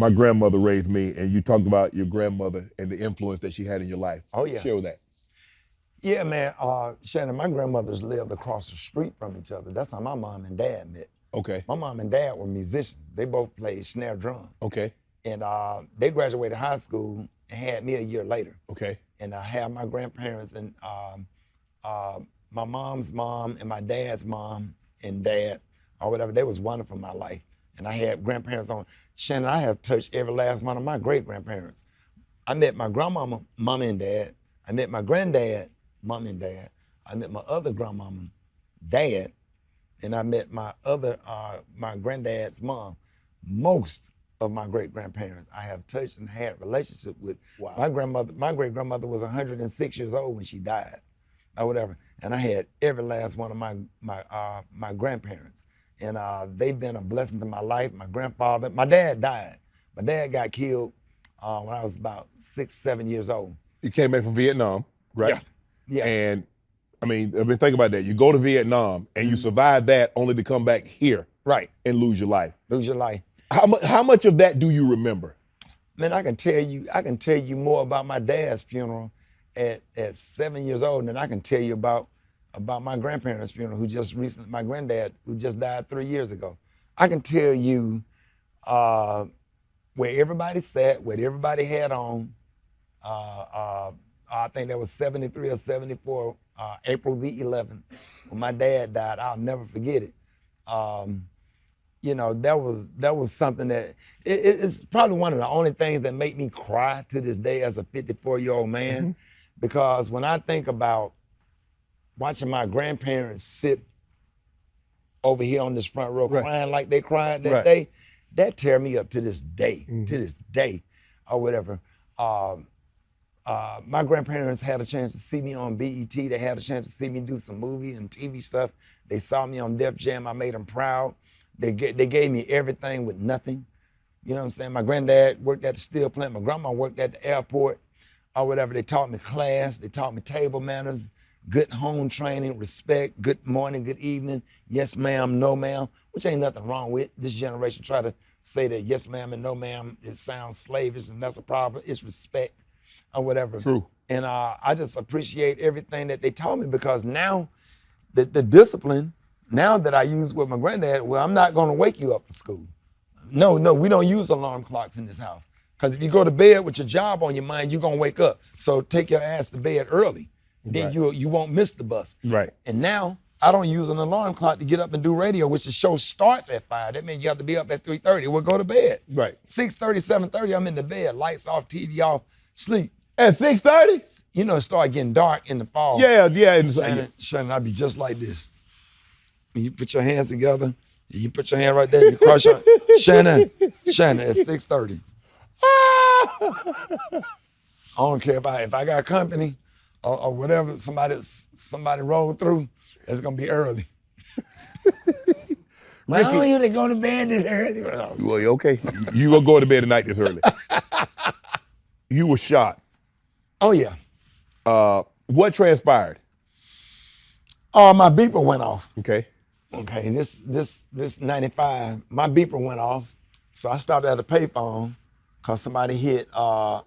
My grandmother raised me, and you talked about your grandmother and the influence that she had in your life. Oh, yeah. Share that. Yeah, man. Shannon, my grandmothers lived across the street from each other. That's how my mom and dad met. Okay. My mom and dad were musicians. They both played snare drum. Okay. And they graduated high school and had me a year later. Okay. And I had my grandparents and my mom's mom and my dad's mom and dad or whatever. They was wonderful in my life. And I had grandparents on. Shannon, I have touched every last one of my great-grandparents. I met my grandmama, mom and dad. I met my granddad, mom and dad. I met my other grandmama, dad. And I met my other, my granddad's mom. Most of my great-grandparents I have touched and had relationship with. Wow. My grandmother, my great-grandmother was 106 years old when she died or whatever. And I had every last one of my grandparents. And they've been a blessing to my life. My grandfather, my dad died. My dad got killed when I was about 6, 7 years old. You came back from Vietnam, right? Yeah. And I mean think about that. You go to Vietnam and you survive that only to come back here, right, and lose your life. Lose your life. How much of that do you remember? Man, I can tell you more about my dad's funeral at 7 years old than I can tell you about my grandparents' funeral, my granddad, who just died 3 years ago. I can tell you where everybody sat, what everybody had on. I think that was 73 or 74, April the 11th, when my dad died. I'll never forget it. You know, that was something that, it's probably one of the only things that make me cry to this day as a 54-year-old man, because when I think about watching my grandparents sit over here on this front row crying like they cried that day, that tear me up to this day, or whatever. My grandparents had a chance to see me on BET. They had a chance to see me do some movie and TV stuff. They saw me on Def Jam. I made them proud. They gave me everything with nothing. You know what I'm saying? My granddad worked at the steel plant. My grandma worked at the airport or whatever. They taught me class. They taught me table manners, good home training, respect, good morning, good evening, yes ma'am, no ma'am, which ain't nothing wrong with. This generation try to say that yes ma'am and no ma'am, it sounds slavish and that's a problem. It's respect or whatever. True. And I just appreciate everything that they taught me, because now the discipline, now that I use with my granddad, well, I'm not gonna wake you up for school. No, we don't use alarm clocks in this house. Because if you go to bed with your job on your mind, you're gonna wake up. So take your ass to bed early. Then you won't miss the bus. Right. And now I don't use an alarm clock to get up and do radio, which the show starts at 5. That means you have to be up at 3:30. We'll go to bed. Right. 6:30, 7:30, I'm in the bed, lights off, TV off, sleep. At 6:30? You know, it start getting dark in the fall. Yeah. Shannon, I'd be just like this. You put your hands together, you put your hand right there, you cross your, Shannon, at 6:30. I don't care if I got company or whatever, somebody rolled through, it's gonna be early. I don't usually go to bed this early. Well, okay. You gonna go to bed tonight this early. You were shot. Oh yeah. What transpired? My beeper went off. Okay. Okay, this 95, my beeper went off. So I stopped at a payphone because somebody hit, I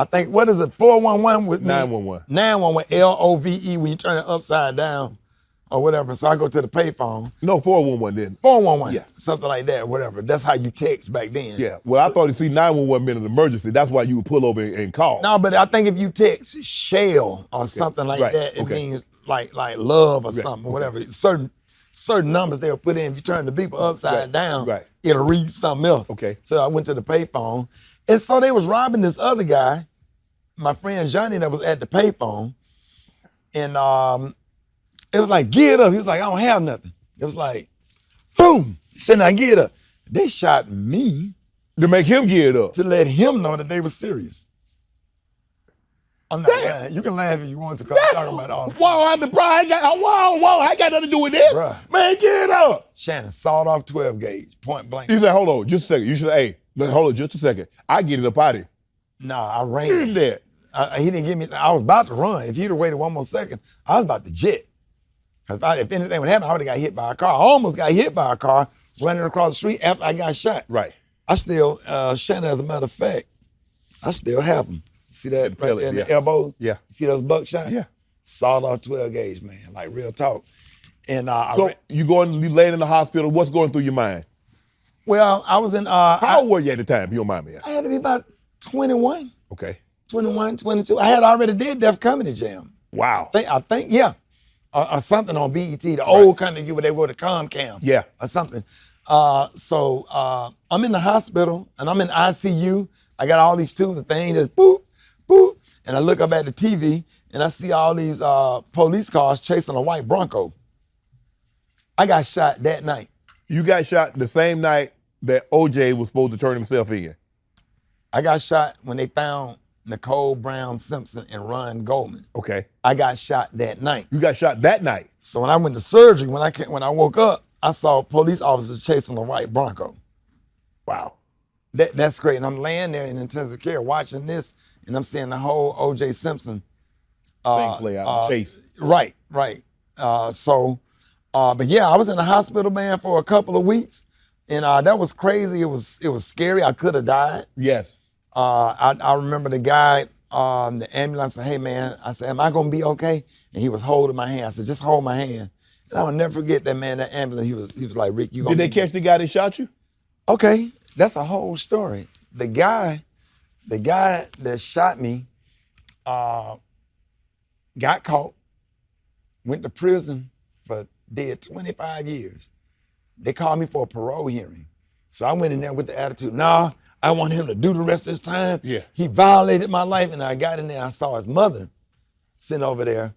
think, what is it, 411 with me? 911. 911, LOVE, when you turn it upside down or whatever. So I go to the payphone. No, 411 then. 411, Yeah. something like that, whatever. That's how you text back then. Yeah, well, I thought you see 911 meant an emergency. That's why you would pull over and call. No, but I think if you text shell or something like that, it means like love or something, whatever. Certain numbers they'll put in. If you turn the beeper upside down, it'll read something else. Okay. So I went to the payphone. And so they was robbing this other guy, my friend Johnny, that was at the payphone. And it was like, get up. He was like, I don't have nothing. It was like, boom. He said, now get up. They shot me. To make him get up. To let him know that they were serious. I'm not lying. You can laugh if you want to, because I'm talking about all the time. Whoa, I ain't got nothing to do with this. Bruh. Man, get up. Shannon, sawed off 12 gauge, point blank. He said, hold on, just a second. You should say, hey, hold on just a second. I get it up out of here. Nah, I ran. He's there. He didn't give me, I was about to run. If he'd have waited one more second, I was about to jet. Because if anything would happen, I would have got hit by a car. I almost got hit by a car running across the street after I got shot. Right. I still, Shannon, as a matter of fact, I still have them. See that right pellets, there in yeah. the elbow? Yeah. See those buckshots? Yeah. Sawed off 12 gauge, man. Like real talk. And So you laying in the hospital, what's going through your mind? well, I was in. How old were you at the time, if you don't mind me asking? I had to be about 21, Okay. 21, 22. I had already did Def Comedy Jam. Wow. I think, yeah. Or something on BET, the old kind of, where they were the Comcam. Yeah. Or something. So I'm in the hospital and I'm in ICU. I got all these tubes, the thing just boop, boop. And I look up at the TV and I see all these police cars chasing a white Bronco. I got shot that night. You got shot the same night that OJ was supposed to turn himself in. I got shot when they found Nicole Brown Simpson and Ron Goldman. Okay. I got shot that night. You got shot that night. So when I went to surgery, when I woke up, I saw police officers chasing a white Bronco. Wow. That's great. And I'm laying there in intensive care watching this, and I'm seeing the whole O.J. Simpson Thing play out, chase. Right. But yeah, I was in the hospital, man, for a couple of weeks, and that was crazy. It was scary. I could have died. Yes. I remember the guy, the ambulance said, "Hey man," I said, "Am I gonna be okay?" And he was holding my hand. I said, "Just hold my hand." And I'll never forget that man, that ambulance. He was like, "Rick, you gonna Did they catch the guy that shot you? Okay, that's a whole story. The guy that shot me got caught, went to prison did 25 years. They called me for a parole hearing. So I went in there with the attitude, nah, I want him to do the rest of his time. Yeah. He violated my life, and I got in there, I saw his mother sitting over there.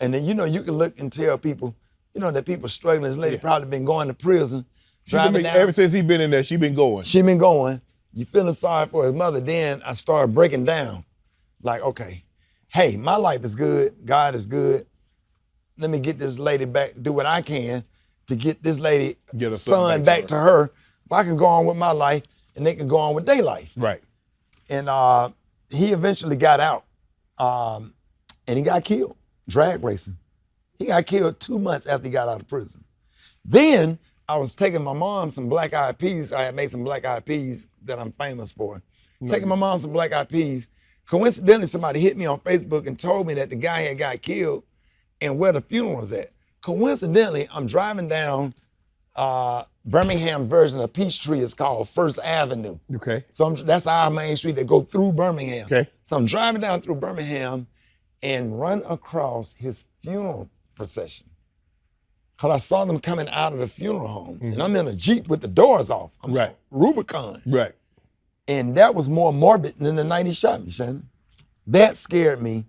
And then, you can look and tell people, that people struggling. This lady probably been going to prison. Ever since he been in there, she been going. She been going. You feeling sorry for his mother. Then I started breaking down. Like, okay, hey, my life is good. God is good. Let me get this lady back, do what I can to get this lady son back to her. I can go on with my life and they can go on with their life. Right. And he eventually got out and he got killed, drag racing. He got killed 2 months after he got out of prison. Then I was taking my mom some black eyed peas. I had made some black eyed peas that I'm famous for. Taking my mom some black eyed peas. Coincidentally, somebody hit me on Facebook and told me that the guy had got killed and where the funeral was at. Coincidentally, I'm driving down Birmingham version of Peachtree. It's called First Avenue. Okay. So that's our main street that go through Birmingham. Okay. So I'm driving down through Birmingham and run across his funeral procession. Cause I saw them coming out of the funeral home. And I'm in a Jeep with the doors off. I'm right. Rubicon. Right. And that was more morbid than the night he shot me, Shannon. That scared me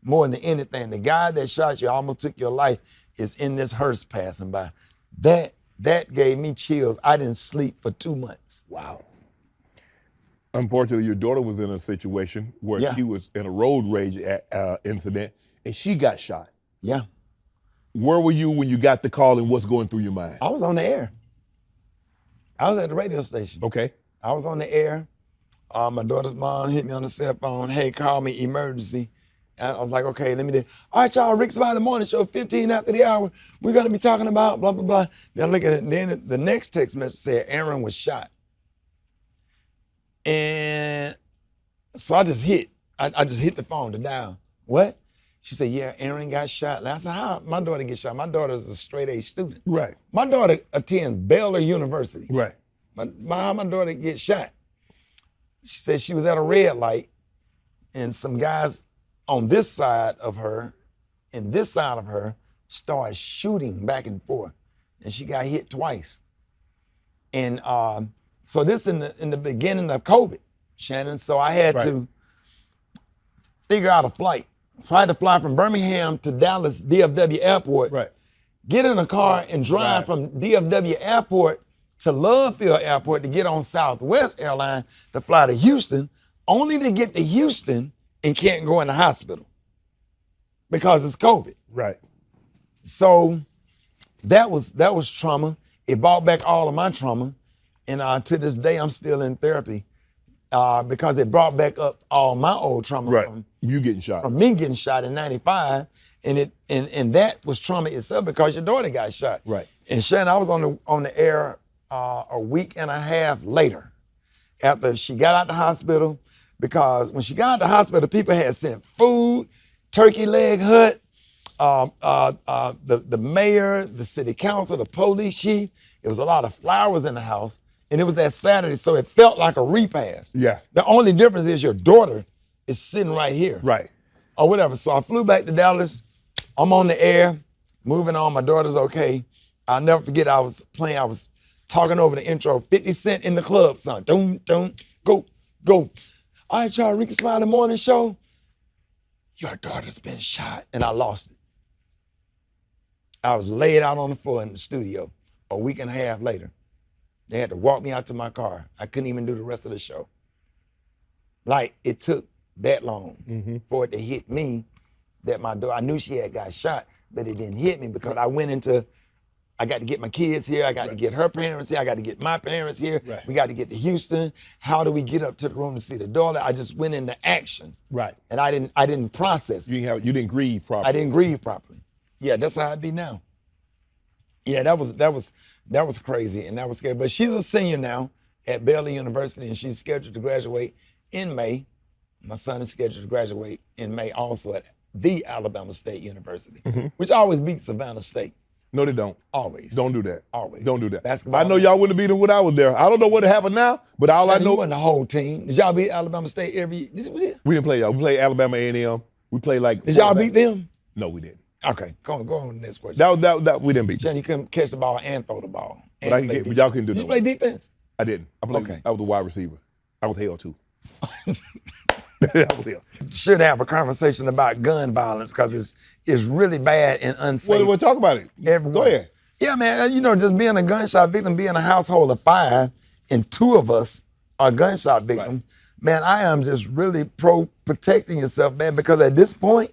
more than anything. The guy that shot you, almost took your life, is in this hearse passing by. That gave me chills. I didn't sleep for 2 months. Wow. Unfortunately, your daughter was in a situation where she was in a road rage incident and she got shot. Yeah. Where were you when you got the call and what's going through your mind? I was on the air. I was at the radio station. Okay. I was on the air. My daughter's mom hit me on the cell phone. Hey, call me emergency. And I was like, okay, let me do. All right, y'all, Rickey Smiley morning show, 15 after the hour. We're gonna be talking about blah, blah, blah. Then I look at it, and then the next text message said Aaron was shot. And so I just hit the phone to dial. What? She said, yeah, Aaron got shot. And I said, how my daughter get shot? My daughter's a straight A student. Right. My daughter attends Baylor University. Right. How my daughter get shot? She said she was at a red light and some guys on this side of her and this side of her started shooting back and forth, and she got hit twice. And so this in the beginning of COVID, Shannon. So I had to figure out a flight. So I had to fly from Birmingham to Dallas DFW Airport. Right. Get in a car and drive from DFW Airport to Love Field Airport to get on Southwest Airline to fly to Houston, only to get to Houston and can't go in the hospital because it's COVID. Right. So that was trauma. It brought back all of my trauma. And to this day, I'm still in therapy because it brought back up all my old trauma from you getting shot. From me getting shot in 95. And that was trauma itself because your daughter got shot. Right. And Shannon, I was on the air a week and a half later. after she got out the hospital, because when she got out the hospital, people had sent food, turkey leg hut, the mayor, the city council, the police chief. It was a lot of flowers in the house, and it was that Saturday, so it felt like a repast. Yeah. The only difference is your daughter is sitting right here. Right. Or whatever. So I flew back to Dallas. I'm on the air, moving on. My daughter's okay. I'll never forget, I was talking over the intro, 50 Cent in the club, son. Don't, go. All right, y'all, Rickey Smiley morning show. Your daughter's been shot, and I lost it. I was laid out on the floor in the studio a week and a half later. They had to walk me out to my car. I couldn't even do the rest of the show. Like, it took that long for it to hit me that my daughter, I knew she had got shot, but it didn't hit me because I got to get my kids here. I got to get her parents here. I got to get my parents here. Right. We got to get to Houston. How do we get up to the room to see the daughter? I just went into action. Right. And I didn't process it. You didn't grieve properly. I didn't grieve properly. Yeah, that's how I be now. Yeah, that was crazy and that was scary. But she's a senior now at Baylor University, and she's scheduled to graduate in May. My son is scheduled to graduate in May also at the Alabama State University, which always beats Savannah State. No, they don't. Always. Don't do that. Always. Don't do that. Basketball. I know y'all wouldn't have beat them when I was there. I don't know what happened now, but all Shannon, I know. You wasn't the whole team. Did y'all beat Alabama State every year? We didn't play y'all. We played Alabama A&M. We played like. Did y'all beat them? No, we didn't. Okay, go on to the next question. That we didn't beat. Shannon, you couldn't catch the ball and throw the ball. But y'all couldn't do that. Did you play defense? I didn't. I played. Okay. I was a wide receiver. I was hell too. I was hell. Should have a conversation about gun violence because it's really bad and unsafe. We'll talk about it. Everywhere. Go ahead. Yeah, man, just being a gunshot victim, being a household of 5, and 2 of us are gunshot victims, Right. man, I am just really pro protecting yourself, man, because at this point,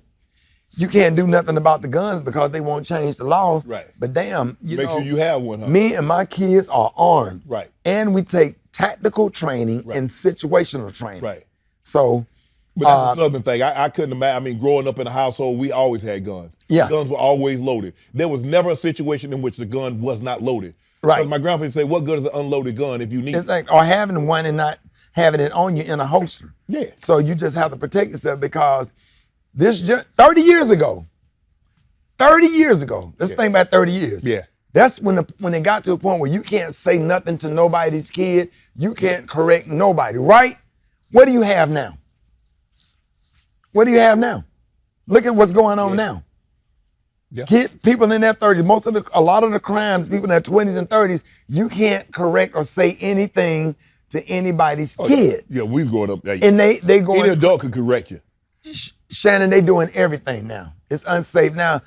you can't do nothing about the guns because they won't change the laws. Right. But damn, Make sure you have one, huh? me and my kids are armed. Right. And we take tactical training and situational training. Right. So, But that's a Southern thing. I couldn't imagine. I mean, growing up in a household, we always had guns. Yeah. Guns were always loaded. There was never a situation in which the gun was not loaded. Right. Because my grandfather would say, what good is an unloaded gun if you need it's like, or having one and not having it on you in a holster. Yeah. So you just have to protect yourself because 30 years ago, let's think about 30 years. Yeah. That's when it got to a point where you can't say nothing to nobody's kid. You can't correct nobody, right? What do you have now? What do you have now? Look at what's going on now. Yeah. People in their 30s, a lot of the crimes, people in their 20s and 30s, you can't correct or say anything to anybody's kid. Yeah, we was growing up. Yeah. And they going. Any adult could correct you. Shannon, they doing everything now. It's unsafe now.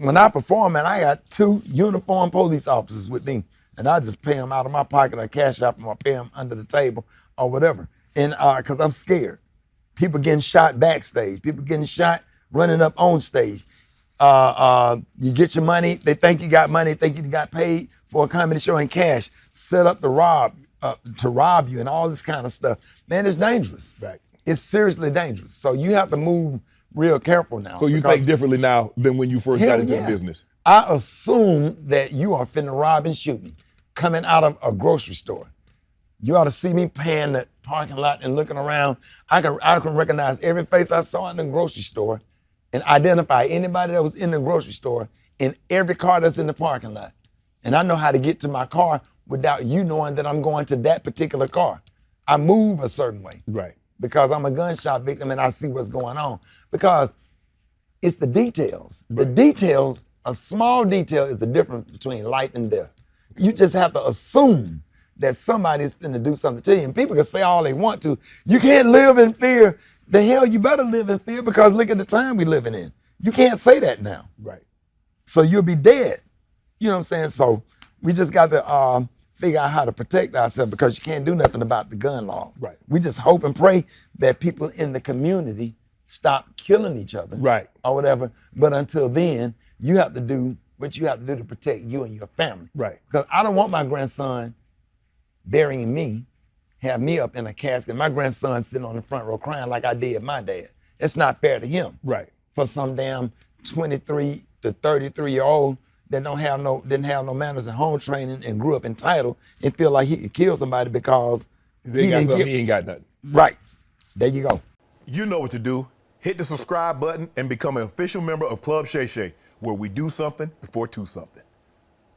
When I perform, man, I got 2 uniformed police officers with me, and I just pay them out of my pocket or cash out them or pay them under the table or whatever. And because I'm scared. People getting shot backstage. People getting shot running up on stage. You get your money. They think you got money. Think you got paid for a comedy show in cash. Set up to rob you and all this kind of stuff. Man, it's dangerous. Right. It's seriously dangerous. So you have to move real careful now. So you think differently now than when you first got into the business? I assume that you are finna rob and shoot me coming out of a grocery store. You ought to see me paying the parking lot and looking around. I can recognize every face I saw in the grocery store and identify anybody that was in the grocery store in every car that's in the parking lot. And I know how to get to my car without you knowing that I'm going to that particular car. I move a certain way. Right. Because I'm a gunshot victim and I see what's going on. Because it's the details. Right. The details, a small detail is the difference between life and death. You just have to assume that somebody's going to do something to you. And people can say all they want to. You can't live in fear. The hell, you better live in fear because look at the time we're living in. You can't say that now. Right. So you'll be dead. You know what I'm saying? So we just got to figure out how to protect ourselves because you can't do nothing about the gun laws. Right. We just hope and pray that people in the community stop killing each other. Right. Or whatever. But until then, you have to do what you have to do to protect you and your family. Right. Because I don't want my grandson burying me, have me up in a casket, my grandson sitting on the front row crying like I did my dad. It's not fair to him. Right. For some damn 23 to 33-year-old that didn't have no manners and home training and grew up entitled and feel like he could kill somebody because They got something, he ain't got nothing. Right. There you go. You know what to do. Hit the subscribe button and become an official member of Club Shay Shay, where we do something before two something.